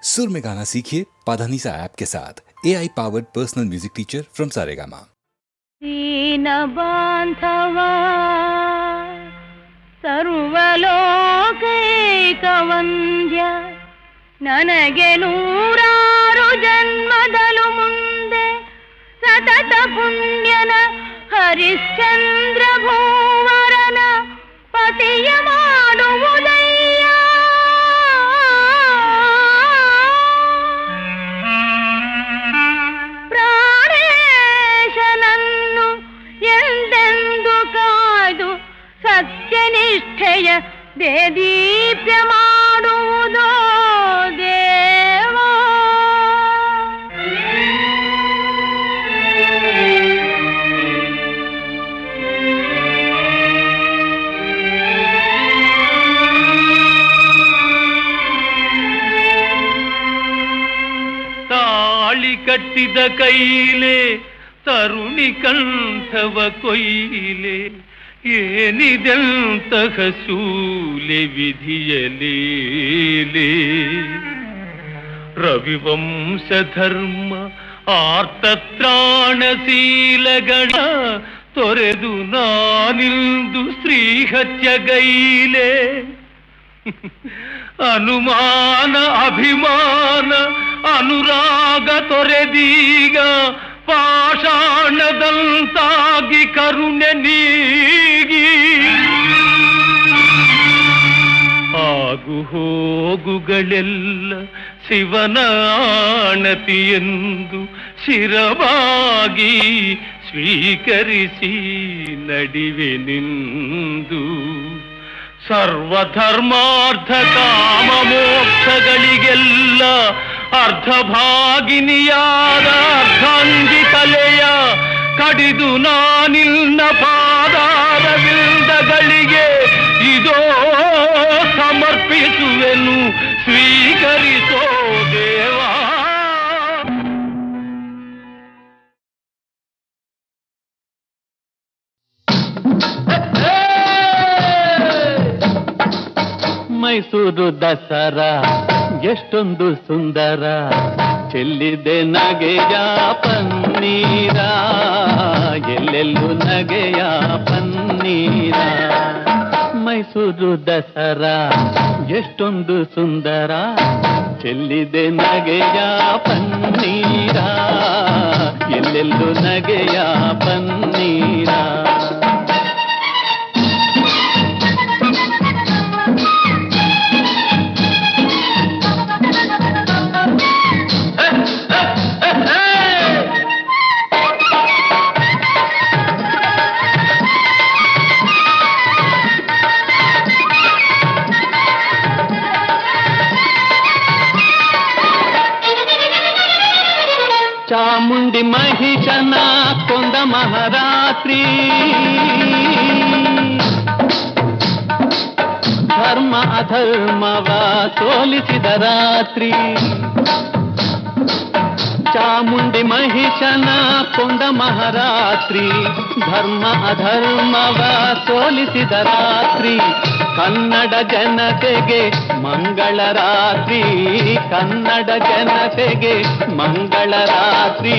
सुर में गाना सीखिए पाधानीसा ऐप के साथ AI powered personal music teacher from Saregama. दीन बांधवा सर्वलोकैकवन्द्य ನನಗೆ ನೂರಾರು ಜನ್ಮದಲು ಮುಂದೆ ಸತತ ಪುಣ್ಯನ ಹರಿಶ್ಚಂದ್ರ ಭೂವರನ ಪತಿಯ ಮಾಡುವುದಯ್ಯ. ಪ್ರಾಣೇಶನನ್ನು ಎಂದೆಂದು ಕಾಯ್ದು ಸತ್ಯನಿಷ್ಠೆಯ ದೇದೀಪ್ಯ ಮಾಡುವುದೋ ದೇವಾ. ತಾಳಿ ಕಟ್ಟಿದ ಕೈಲೆ ತರುಣಿ ಕಂಠವ ಕೊಯ್ಲೆ ಏನಿದೆಂತಹ ಶೂಲೆ ವಿಧಿಯಲೇಲೆ. ರವಿವಂಶ ಧರ್ಮ ಆರ್ತತ್ರಾಣಶೀಲಗಳ ತೊರೆದು ನಾನಿಂದು ಶ್ರೀಹತ್ಯಗೈಲೆ. ಅನುಮಾನ ಅಭಿಮಾನ ಅನುರಾಗ ತೊರೆದೀಗ ಪಾಷಾಣದಂತಾಗಿ ಕರುಣೆ ನೀಗಿ ಆಗು ಹೋಗುಗಳೆಲ್ಲ ಶಿವನ ಆಣತಿಯೆಂದು ಶಿರವಾಗಿ ಸ್ವೀಕರಿಸಿ ನಡಿವೆ ನಿಂದು. ಸರ್ವಧರ್ಮಾರ್ಥ ಕಾಮ ಮೋಕ್ಷಗಳಿಗೆಲ್ಲ ಅರ್ಧಭಾಗಿನಿಯಾದ ಅರ್ಧಾಂಗಿ ತಲೆಯ ಕಡಿದು ನಾನಿನ್ನ ಪಾದಾರವಿಂದಗಳಿಗೆ ಇದೋ ಸಮರ್ಪಿಸುವೆನು, ಸ್ವೀಕರಿಸೋ ದೇವಾ. ಮೈಸೂರು ದಸರಾ ಎಷ್ಟೊಂದು ಸುಂದರ, ಚೆಲ್ಲಿದೆ ನಗೆಯ ಪನ್ನೀರ, ಎಲ್ಲೆಲ್ಲೂ ನಗೆಯ ಪನ್ನೀರ. ಮೈಸೂರು ದಸರಾ ಎಷ್ಟೊಂದು ಸುಂದರ, ಚೆಲ್ಲಿದೆ ನಗೆಯ ಪನ್ನೀರ, ಎಲ್ಲೆಲ್ಲೂ ನಗೆಯ ಪನ್ನೀರ. ಚಾಮುಂಡಿ ಮಹಿಷನ ಕೊಂದ ಮಹಾರಾತ್ರಿ, ಧರ್ಮ ಅಧರ್ಮವ ಸೋಲಿಸಿದ ರಾತ್ರಿ. ಚಾಮುಂಡಿ ಮಹಿಷನ ಕೊಂದ ಮಹಾರಾತ್ರಿ, ಧರ್ಮ ಅಧರ್ಮವ ಸೋಲಿಸಿದ ರಾತ್ರಿ. ಕನ್ನಡ ಜನತೆಗೆ ಮಂಗಳ ರಾತ್ರಿ, ಕನ್ನಡ ಜನತೆಗೆ ಮಂಗಳ ರಾತ್ರಿ.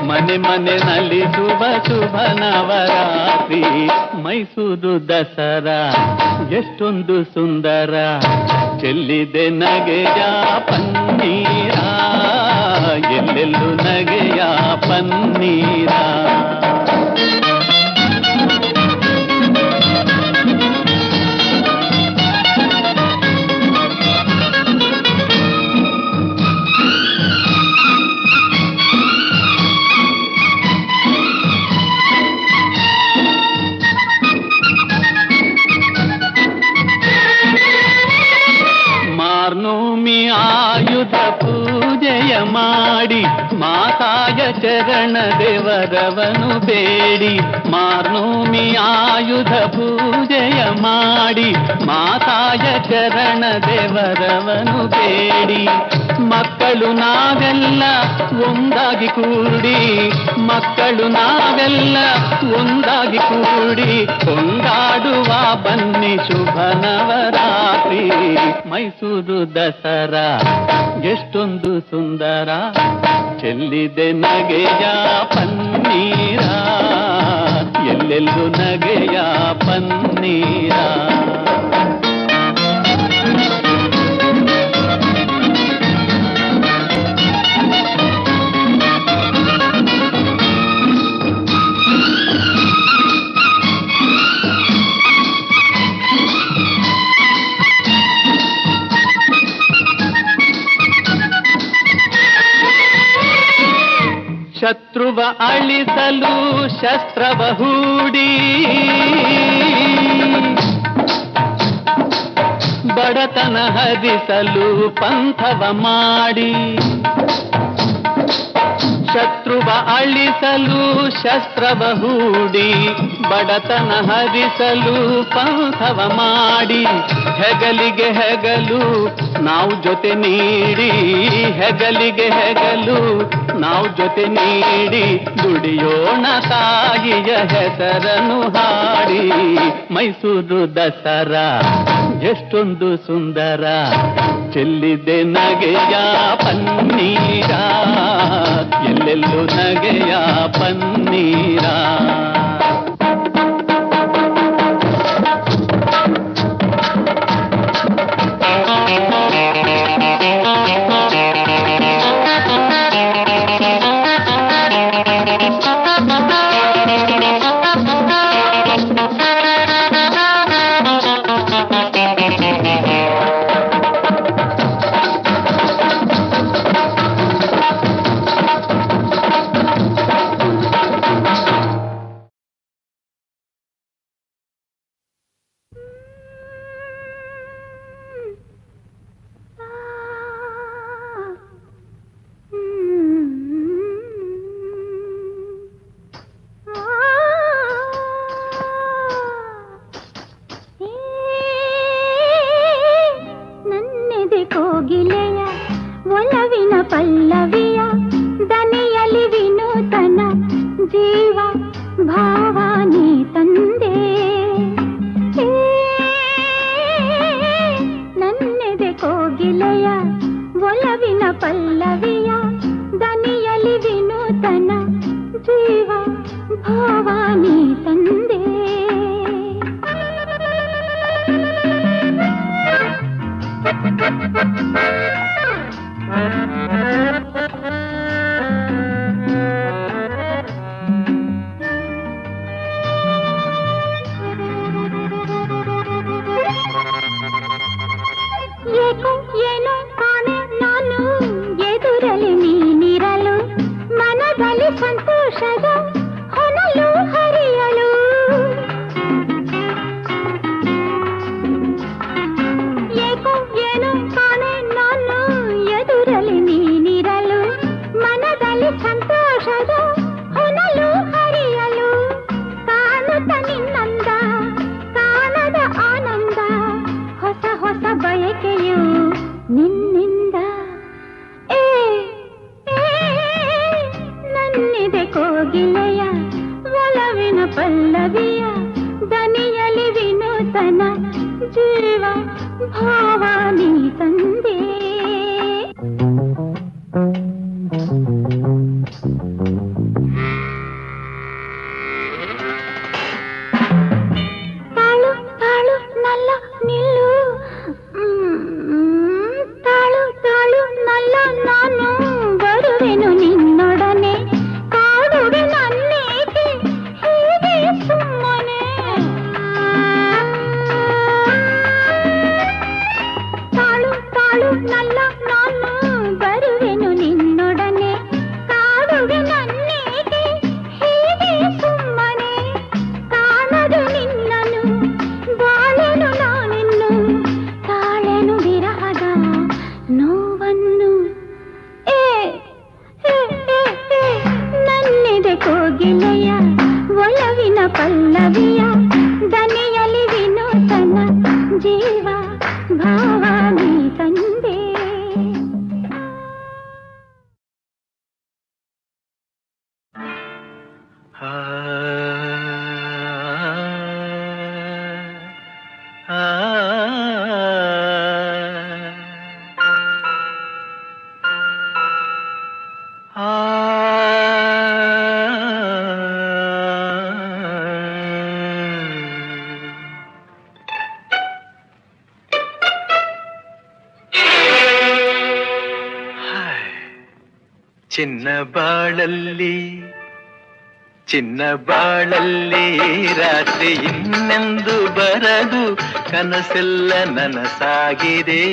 ಮನೆ ಮನೆ ನಲಿಸುವ ಶುಭ ನವರಾತ್ರಿ. ಮೈಸೂರು ದಸರಾ ಎಷ್ಟೊಂದು ಸುಂದರ, ಚೆಲ್ಲಿದೆ ನಗೆಯ ಪನ್ನೀರ, ಎಲ್ಲೆಲ್ಲೂ ನಗೆಯ ಪನ್ನೀರ. ಮಾರ್ನೋಮಿ ಆಯುಧ ಪೂಜೆಯ ಮಾಡಿ, ಮಾತಾಯ ಚರಣ ದೇವರವನು ಬೇಡಿ. ಮಾರ್ನೋಮಿ ಆಯುಧ ಪೂಜೆಯ ಮಾಡಿ, ಮಾತಾಯ ಚರಣ ದೇವರವನು ಬೇಡಿ. ಮಕ್ಕಳು ನಾವೆಲ್ಲ ಒಂದಾಗಿ ಕೂಡಿ, ಮಕ್ಕಳು ನಾವೆಲ್ಲ ಒಂದಾಗಿ ಕೂಡಿ ಕೊಂಡಾಡುವ ಬನ್ನಿ ಶುಭ ನವರಾತ್ರಿ. ಮೈಸೂರು ದಸರಾ ಎಷ್ಟೊಂದು ಸುಂದರ ಚೆಲ್ಲಿದೆ ನಗೆಯ ಪನ್ನೀರ, ಎಲ್ಲೆಲ್ಲೂ ನಗೆಯ ಪನ್ನೀರ. ಶತ್ರುವ ಅಳಿಸಲು ಶಸ್ತ್ರವ ಹೂಡಿ, ಬಡತನ ಹರಿಸಲು ಪಂಥವ ಮಾಡಿ. ಶತ್ರುವ ಅಳಿಸಲು ಶಸ್ತ್ರವ ಹೂಡಿ, ಬಡತನ ಹರಿಸಲು ಪಂಥವ ಮಾಡಿ. ಹೆಗಲಿಗೆ ಹೆಗಲು ನಾವು ಜೊತೆ ನೀಡಿ, ಹೆಗಲಿಗೆ ಹೆಗಲು ನಾವು ಜೊತೆ ನೀಡಿ, ದುಡಿಯೋಣ ತಾಯಿಯ ಹೆಸರನ್ನು ಹಾಡಿ. ಮೈಸೂರು ದಸರಾ ಎಷ್ಟೊಂದು ಸುಂದರ ಚೆಲ್ಲಿದೆ ನಗೆಯ ಪನ್ನೀರ, ಎಲ್ಲೆಲ್ಲೂ ನಗೆಯ ಪನ್ನೀರ. ಕೋಗಿಲೆಯ ಒಲವಿನ ಪಲ್ಲವಿಯ ದನಿಯಲಿ ವಿನೂತನ ಜೀವ ಭಾವಾನಿ ತಂದೆ. ನನ್ನೆದೆ ಕೋಗಿಲೆಯ ಒಲವಿನ ಪಲ್ಲವಿಯ ದನಿಯಲಿ ವಿನೂತನ ಜೀವ ಭಾವಾನಿ ತಂದೆ. ಏಕೋ ಏನೋ ಕಾಣೆ ನಾನು ಎದುರಲಿ ನೀನಿರಲು, ಮನದಲ್ಲಿ ಸಂತೋಷದ ಹೊನಲು ಹರಿಯಲು. ಏಕೋ ಏನೋ ಕಾಣೆ ನಾನು ಎದುರಲಿ ನೀನಿರಲು, ಮನದಲ್ಲಿ ಸಂತೋಷದ ಹೊನಲು ಹರಿಯಲು. ಕಾಣುತ್ತ ನಿನ್ನಂದ ಕಾಣದ ಆನಂದ, ಹೊಸ ಹೊಸ ಬಯಕೆಯು ನಿನ್ನಿಂದ. ನನ್ನಿದೆ ಕೋಗಿಲೆಯ ಒಲವಿನ ಪಲ್ಲವಿಯ ದನಿಯಲಿ ವಿನೂತನ ಜೀವ ಭಾವಾನಿ ತಂದೆ. ತಾಳು ತಾಳು ನಲ್ಲ ನಿಲ್ಲು, ತಾಳು ತಾಳು ನಲ್ಲ ನಾನು ಬರುವೆನು ನಿನ್ನೊಡನೆ, ಕಾಡುವೆ ನನ್ನೇಕೆ ಹೀಗೆ ಸುಮ್ಮನೆ. ತಾಳು ತಾಳು ನಲ್ಲ ನಾನು ಬರುವೆನು ನಿನ್ನೊಡನೆ, ಕಾಡುವೆ ನನ್ನೇಕೆ ಹೀಗೆ ಸುಮ್ಮನೆ. ಕಾಣದು ನಿನ್ನನು ಬಾಳೆನು ನಾನಿನ್ನು, ತಾಳೆನು ವಿರಹದ ನೋವನ್ನು. ನನ್ನಿದೆ ಕೋಗಿಲೆಯ ಒಲವಿನ ಪಲ್ಲವಿಯ ದನಿಯಲಿ ವಿನೂತನ ಜೀವ ಭಾವಾನಿ ತಂದೆ. ಆ ಚಿನ್ನ ಬಾಳಲ್ಲಿ ಚಿನ್ನ ಬಾಳಲ್ಲಿ ರಾತ್ರಿ ಇನ್ನೆಂದು ಬರದು ಕನಸೆಲ್ಲ ನನಸಾಗಿದೆ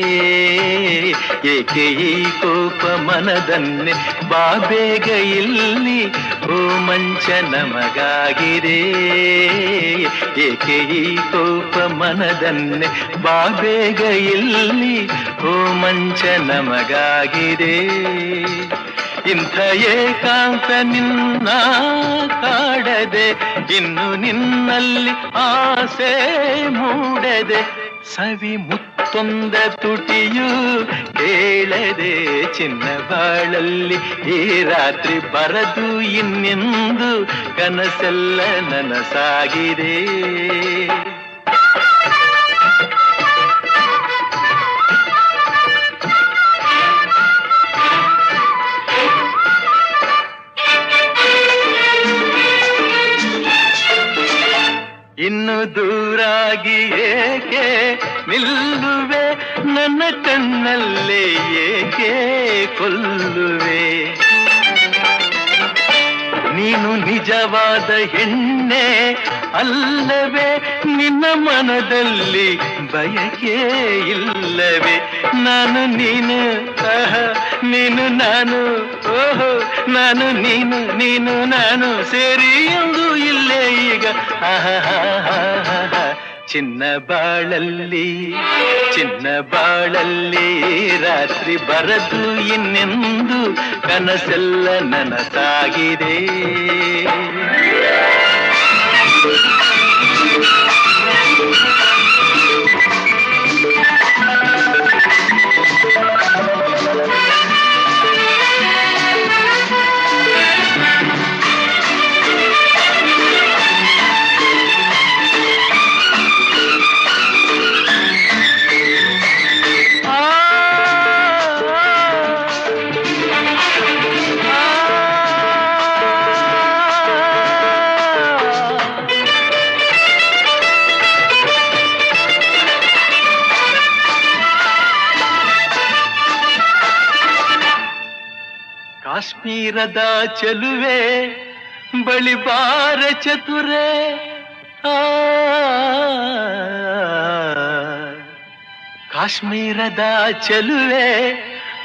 ಏಕೆ ಈ ಕೋಪ ಮನದನ್ನೇ ಬಾಬೇಗ ಇಲ್ಲಿ ಓ ಮಂಚ ನಮಗಾಗಿದೆ ಏಕೆ ಈ ಕೋಪ ಮನದನ್ನೇ ಬಾಬೇಗ ಇಲ್ಲಿ ಓ ಮಂಚ ನಮಗಾಗಿದೆ ಇಂಥ ಏಕಾಂತ ನಿನ್ನ ಕಾಡದೆ ಇನ್ನು ನಿನ್ನಲ್ಲಿ ಆಸೆ ಮೂಡದೆ ಸವಿ ಮುತ್ತೊಂದ ತುಟಿಯು ಕೇಳದೆ ಚಿನ್ನ ಬಾಳಲ್ಲಿ ಈ ರಾತ್ರಿ ಬರದು ಇನ್ನೆಂದು ಕನಸೆಲ್ಲ ನನಸಾಗಿದೆ ಇನ್ನು ದೂರಾಗಿ ಏಕೆ ನಿಲ್ಲುವೆ ನನ್ನ ಕಣ್ಣಲ್ಲೇ ಏಕೆ ಕೊಲ್ಲುವೆ ನೀನು ನಿಜವಾದ ಹೆಣ್ಣೆ ಅಲ್ಲವೇ ನಿನ್ನ ಮನದಲ್ಲಿ ಬಯಕೆ ಇಲ್ಲವೇ ನಾನು ನೀನು ನೀನು ನಾನು ಓಹೋ ನಾನು ನೀನು ನೀನು ನಾನು ಸೇರಿ ಎಂದು ಇಲ್ಲೇ ಈಗ ಚಿನ್ನ ಬಾಳಲ್ಲಿ ರಾತ್ರಿ ಬರದು ಇನ್ನೆಂದು ಕನಸೆಲ್ಲ ನನಸಾಗಿದೆ ಕಾಶ್ಮೀರದ ಚೆಲುವೆ ಬಳಿ ಬಾರ ಚತುರೆ ಕಾಶ್ಮೀರದ ಚೆಲುವೆ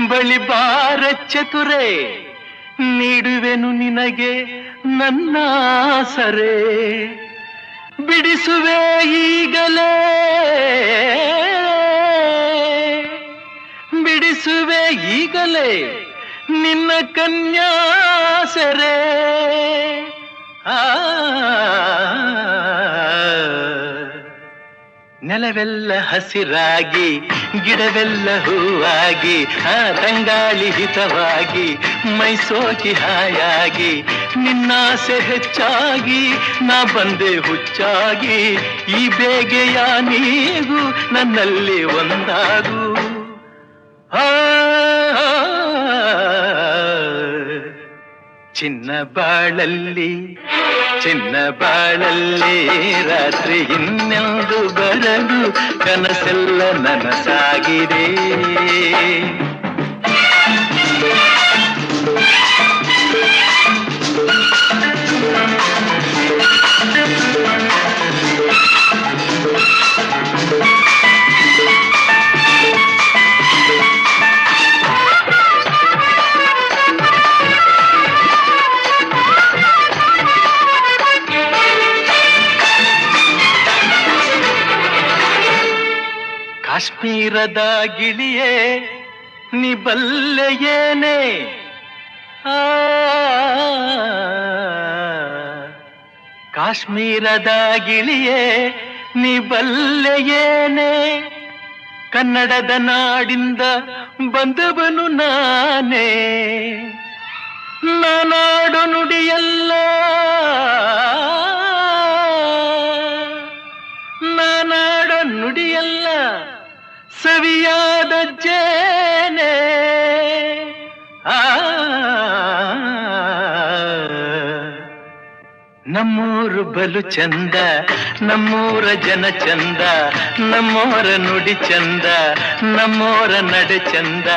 ಬಳಿ ಬಾರ ಚತುರೆ ನೀಡುವೆನು ನಿನಗೆ ನನ್ನ ಸರೆ ಬಿಡಿಸುವೆ ಈಗಲೇ ಬಿಡಿಸುವೆ ಈಗಲೇ ನಿನ್ನ ಕನ್ಯಾಸರೆ ನೆಲವೆಲ್ಲ ಹಸಿರಾಗಿ ಗಿಡವೆಲ್ಲ ಹೂವಾಗಿ ತಂಗಾಳಿ ಹಿತವಾಗಿ ಮೈಸೋಕಿ ಹಾಯಾಗಿ ನಿನ್ನಾಸೆ ಹೆಚ್ಚಾಗಿ ನಾ ಬಂದೆ ಹುಚ್ಚಾಗಿ ಈ ಬೇಗೆಯ ನೀಗೂ ನನ್ನಲ್ಲಿ ಒಂದಾಗು ಚಿನ್ನ ಬಾಳಲ್ಲಿ ರಾತ್ರಿ ಇನ್ನೆಂದು ಬರದು ಕನಸೆಲ್ಲ ನನಸಾಗಿದೆ ಕಾಶ್ಮೀರದ ಗಿಳಿಯೇ ನೀ ಬಲ್ಲೆಯೇನೆ ಕಾಶ್ಮೀರದ ಗಿಳಿಯೇ ನೀ ಬಲ್ಲೆಯೇನೆ ಕನ್ನಡದ ನಾಡಿಂದ ಬಂದವನು ನಾನೇ ನಾನಾಡು ನುಡಿಯಲ್ಲ ನಾನಾಡು ನುಡಿಯಲ್ಲ ಸವಿಯಾದ ಜೇನೆ ನಮ್ಮೂರು ಬಲು ಚಂದ, ನಮ್ಮೂರ ಜನ ಚಂದ, ನಮ್ಮೋರ ನುಡಿ ಚಂದ, ನಮ್ಮೋರ ನಡೆ ಚಂದ,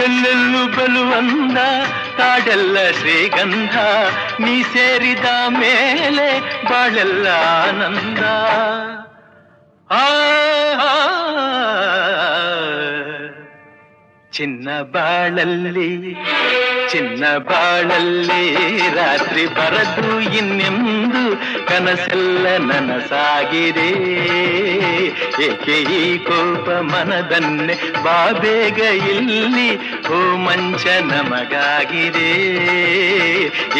ಎಲ್ಲೆಲ್ಲೂ ಬಲು ಅಂದ, ಕಾಡೆಲ್ಲ ಶ್ರೀಗಂಧ, ನೀ ಸೇರಿದ ಮೇಲೆ ಬಾಳೆಲ್ಲ ಆನಂದ. ಚಿನ್ನ ಬಾಳಲ್ಲಿ ಚಿನ್ನ ಬಾಳಲ್ಲಿ ರಾತ್ರಿ ಬರದು ಇನ್ನೆಂದು ಕನಸೆಲ್ಲ ನನಸಾಗಿದೆ. ಏಕೆ ಈ ಕೋಪ ಮನದನ್ನೇ ಬಾಬೇಗ ಇಲ್ಲಿ ಓ ಮಂಚ ನಮಗಾಗಿದೆ.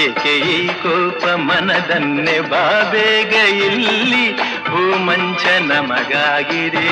ಏಕೆ ಈ ಕೋಪ ಮನದನ್ನೇ ಬಾಬೇಗ ಇಲ್ಲಿ ಓ ಮಂಚ ನಮಗಾಗಿದೆ.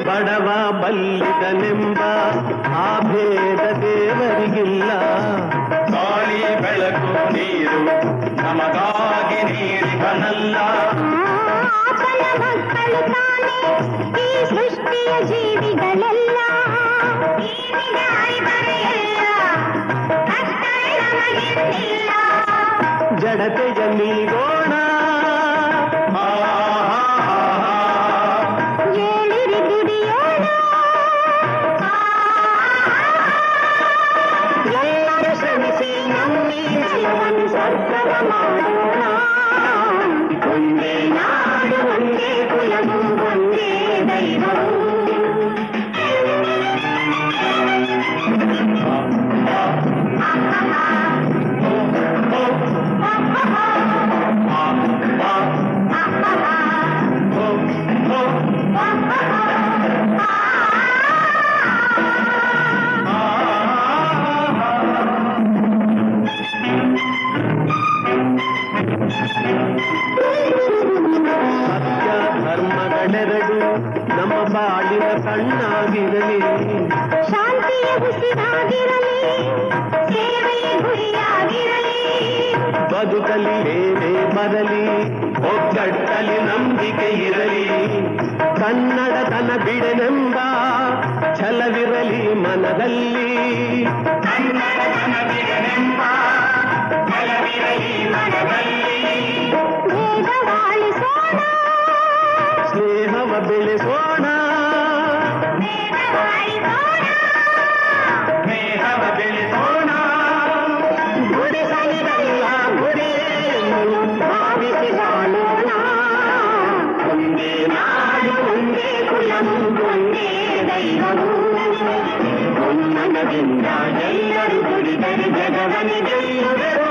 ಬಡವ ಬಲ್ಲಿದನೆಂಬ ಆ ಭೇದ ದೇವರಿಗಿಲ್ಲ. ಗಾಳಿ ಬೆಳಕು ನೀರು ನಮಗಾಗಿ ನೀಡಿದನಲ್ಲ. ಈ ಸೃಷ್ಟಿಯ ಜೀವಿಗಳೆಲ್ಲ ಜಡತೆಯ ನೀಗೋಣ. ಒಂದೇ ನಾಡು ಒಂದೇ ಕುಲವು ಒಂದೇ ದೈವವು. ಸತ್ಯ ಧರ್ಮಗಳೆರಡು ನಮ್ಮ ಬಾಳಿನ ಕಣ್ಣಾಗಿರಲಿ. ಶಾಂತಿಯ ಉಸಿರಾಗಿರಲಿ, ಸೇವೆಯ ಗುರಿಯಾಗಿರಲಿ. ಬದುಕಲಿ ಏನೇ ಬರಲಿ, ಒಗ್ಗಟ್ಟಲಿ ನಂಬಿಕೆ ಇರಲಿ. ಕನ್ನಡತನ ಬಿಡೆನೆಂಬ ಛಲವಿರಲಿ ಮನದಲ್ಲಿ. ಕನ್ನಡತನ ಬಿಡೆನೆಂಬ ಛಲವಿರಲಿ ಮನದಲ್ಲಿ. ವೇದವಾಳಿಸೋಣ, ಸ್ನೇಹವ ಬೆಳೆಸೋಣ. ಸ್ನೇಹವ ಬೆಳೆಸೋಣ. ಗುಡಿಸಲಿರಲ್ಲ ಗುರಿಯನ್ನು ಭಾವಿಸಿ ಬಾಳೋಣ. ಒಂದೇ ನಾಡು ಒಂದೇ ಕುಲವು ಒಂದೇ ದೈವವು. ಒಮ್ಮನದಿಂದ ಎಲ್ಲರೂ ದುಡಿದರೆ ಜಗವನಿ ಗೆಲ್ಲುವರು.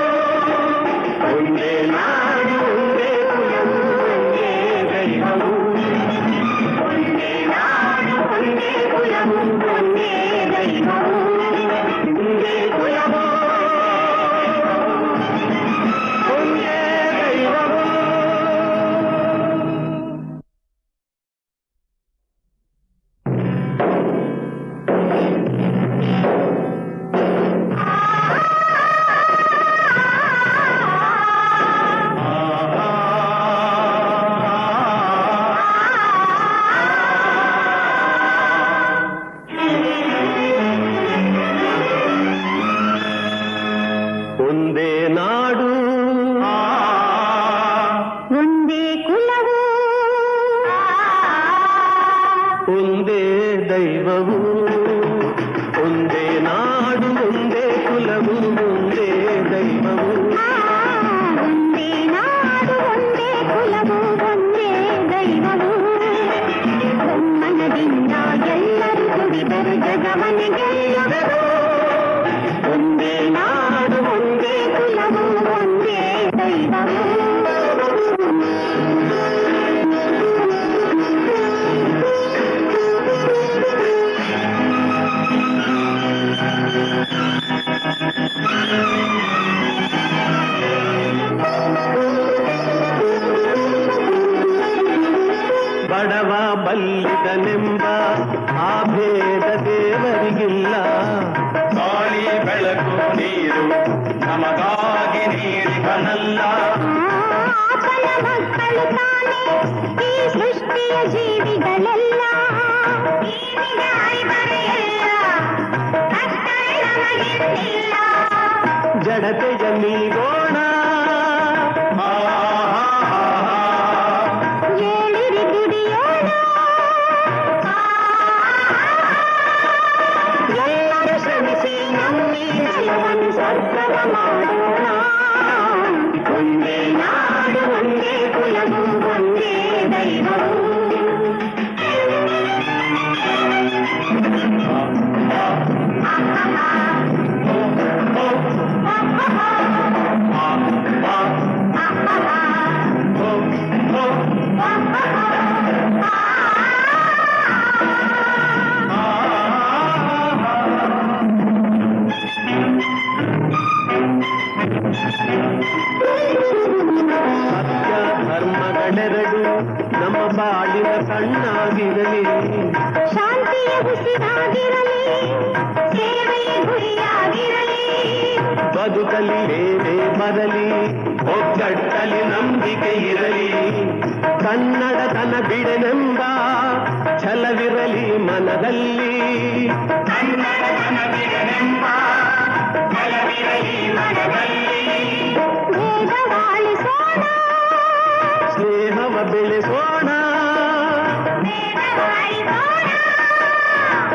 ಒಂದೇ ನಾಡು ಒಂದೇ ಕುಲವು ಒಂದೇ ದೈವವು. ಒಂದೇ ನಾಡು ಒಂದೇ ಕುಲವು ಒಂದೇ ದೈವವು. ಒಂದೇ ಕುಲವು ಒಂದೇ ದೈವವು. ದೈವವು ಒಂದೇ ನಾಡು ಒಂದೇ ಕುಲವು ಒಂದೇ ದೈವವು ಒಂದೇ ನಾಡು ಒಂದೇ ಕುಲವು ಒಂದೇ ದೈವವು ಮನದಿಂದ ಎಲ್ಲರೂ ದುಡಿದರು ಜಗವನೆ ಗೆಲ್ಲುವರು ಒಂದೇ ನಾಡು ಒಂದೇ ಕುಲವು ಒಂದೇ ದೈವವು ಬಡವ ಬಲ್ಲಿದನೆಂಬ ಆ ಭೇದ ದೇವರಿಗಿಲ್ಲ ಗಾಳಿ ಬೆಳಕು ನೀರು ನಮಗಾಗಿ ನೀಡಿದನಲ್ಲ ಆತನ ಮಕ್ಕಳು ತಾನೇ ಈ ಸೃಷ್ಟಿಯ ಜೀವಿಗಳೆಲ್ಲ ಜಡತೆಯ ನೀಗೋಣ ಏಳಿರಿ ದುಡಿಯೋಣ ಎಲ್ಲರೂ ಶ್ರಮಿಸಿ ನಮ್ಮಿ ಜೀವನ ಸ್ವರ್ಗವ ಮಾಡೋಣ ಒಂದೇ ನಾಡು ಒಂದೇ ಕುಲವು ಒಂದೇ ದೈವವು ಸತ್ಯ ಧರ್ಮಗಳೆರಡು ನಮ್ಮ ಬಾಳಿನ ಕಣ್ಣಾಗಿರಲಿ ಶಾಂತಿಯ ಉಸಿರಾಗಿರಲಿ ಸೇವೆಯ ಗುರಿಯಾಗಿರಲಿ ಬದುಕಲಿ ಏನೇ ಬರಲಿ ಒಗ್ಗಟ್ಟಲಿ ನಂಬಿಕೆ ಇರಲಿ ಕನ್ನಡತನ ಬಿಡೆನೆಂಬ ಛಲವಿರಲಿ ಮನದಲ್ಲಿ ಕನ್ನಡತನ ಬಿಡೆನೆಂಬ ಛಲವಿರಲಿ ಮನದಲ್ಲಿ ವೇದವಾಳಿಸೋಣ ಸ್ನೇಹವ ಬೆಳೆಸೋಣ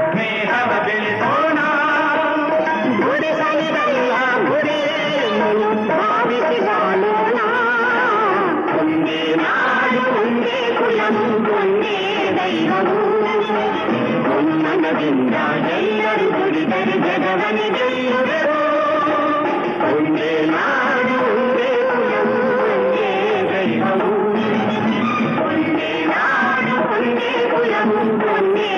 ಸ್ನೇಹವ ಬೆಳೆಸೋಣ ಗುಡಿಸಲಿರಲ್ಲ ಗುರಿಯನ್ನು ಭಾವಿಸಿ ಬಾಳೋಣ ಒಂದೇ ನಾಡು ಒಂದೇ ಕುಲವು ಒಂದೇ ದೈವವು ಮನದಿಂದ ಎಲ್ಲರೂ ದುಡಿದರು ಜಗವನೆ ಗೆಲ್ಲುವರು ಒಂದೇ ನಾಡು ಒಂದೇ ಕುಲವು ಒಂದೇ ದೈವವು ಒಂದೇ ನಾಡು ಒಂದೇ ಕುಲವು ಒಂದೇ